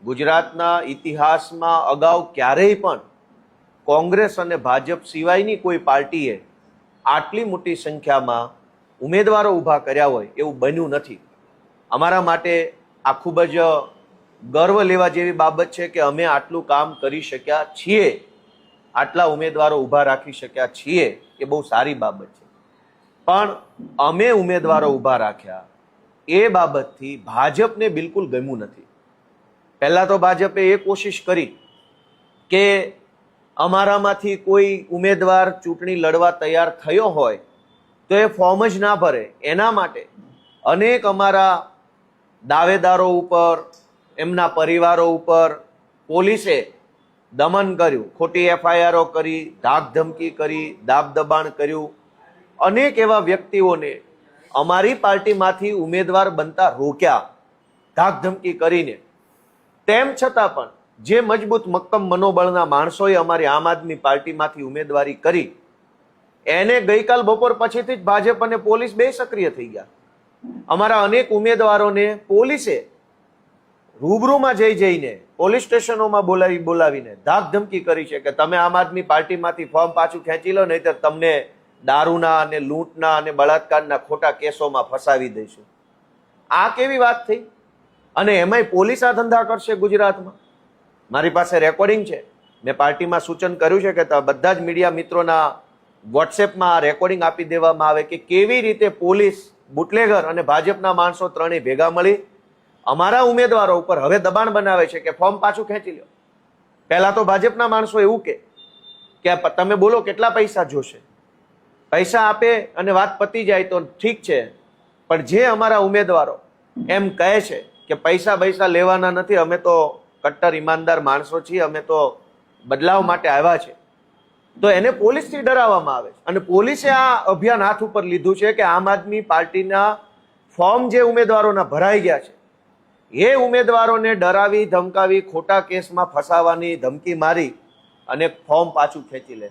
ગુજરાતના ઇતિહાસમાં અગાઉ ક્યારેય પણ કોંગ્રેસ અને ભાજપ સિવાયની કોઈ પાર્ટીએ આટલી મોટી સંખ્યામાં ઉમેદવારો ઊભા કર્યા હોય એવું બન્યું નથી. અમારા માટે આ ખૂબ જ ગર્વ લેવા જેવી બાબત છે કે અમે આટલું કામ કરી શક્યા છીએ, આટલા ઉમેદવારો ઊભા રાખી શક્યા છીએ એ બહુ સારી બાબત છે. પણ અમે ઉમેદવારો ઊભા રાખ્યા એ બાબતથી ભાજપને બિલકુલ ગમ્યું નથી. પહેલા તો ભાજપે એ કોશિશ કરી કે અમારામાંથી કોઈ ઉમેદવાર ચૂંટણી લડવા તૈયાર થયો હોય તો એ ફોર્મ જ ના ભરે. એના માટે અનેક અમારા દાવેદારો ઉપર, એમના પરિવારો ઉપર પોલીસે દમન કર્યું, ખોટી એફઆઈઆરો કરી, ધાક ધમકી કરી, દાબ દબાણ કર્યું. અનેક એવા વ્યક્તિઓને અમારી પાર્ટીમાંથી ઉમેદવાર બનતા રોક્યા ધાક ધમકી કરીને. તેમ છતાં પણ જે મજબૂત મક્કમ મનોબળના માણસોએ અમારી આમ આદમી પાર્ટીમાંથી ઉમેદવારી કરી એને ગઈકાલ બપોર પછીથી જ ભાજપ અને પોલીસ બે સક્રિય થઈ ગયા. અમારા અનેક ઉમેદવારોને પોલીસે રૂબરૂમાં જઈને પોલીસ સ્ટેશનોમાં બોલાવીને ધાક ધમકી કરી છે કે તમે આમ આદમી પાર્ટીમાંથી ફોર્મ પાછું ખેંચી લો, નહીતર તમને દારૂના અને લૂંટના અને બળાત્કારના ખોટા કેસોમાં ફસાવી દઈશું. આ કેવી વાત થઈ? અને એમાંય પોલીસ આ ધંધા કરશે ગુજરાતમાં? મારી પાસે રેકોર્ડિંગ છે. મેં પાર્ટીમાં સૂચન કર્યું છે કે બધા જ મીડિયા મિત્રોના વોટ્સએપમાં આ રેકોર્ડિંગ આપી દેવામાં આવે કે કેવી રીતે પોલીસ, બુટલેગર અને ભાજપના માણસો ત્રણેય ભેગા મળી અમારા ઉમેદવારો ઉપર હવે દબાણ બનાવે છે કે ફોર્મ પાછું ખેંચી લો. પહેલા તો ભાજપના માણસો એવું કે તમે બોલો કેટલા પૈસા જોશે, પૈસા આપે અને વાત પતી જાય તો ઠીક છે. પણ જે અમારા ઉમેદવારો એમ કહે છે કે પૈસા લેવાના નથી, અમે તો કટ્ટર ઈમાનદાર માણસો છીએ, અમે તો બદલાવ માટે આવ્યા છે, તો એને પોલીસથી ડરાવવામાં આવે છે. અને પોલીસે આ અભિયાન હાથ ઉપર લીધું છે કે આમ આદમી પાર્ટીના ફોર્મ જે ઉમેદવારોના ભરાઈ ગયા છે એ ઉમેદવારોને ડરાવી ધમકાવી ખોટા કેસમાં ફસાવાની ધમકી મારી અને ફોર્મ પાછું ખેંચી લે.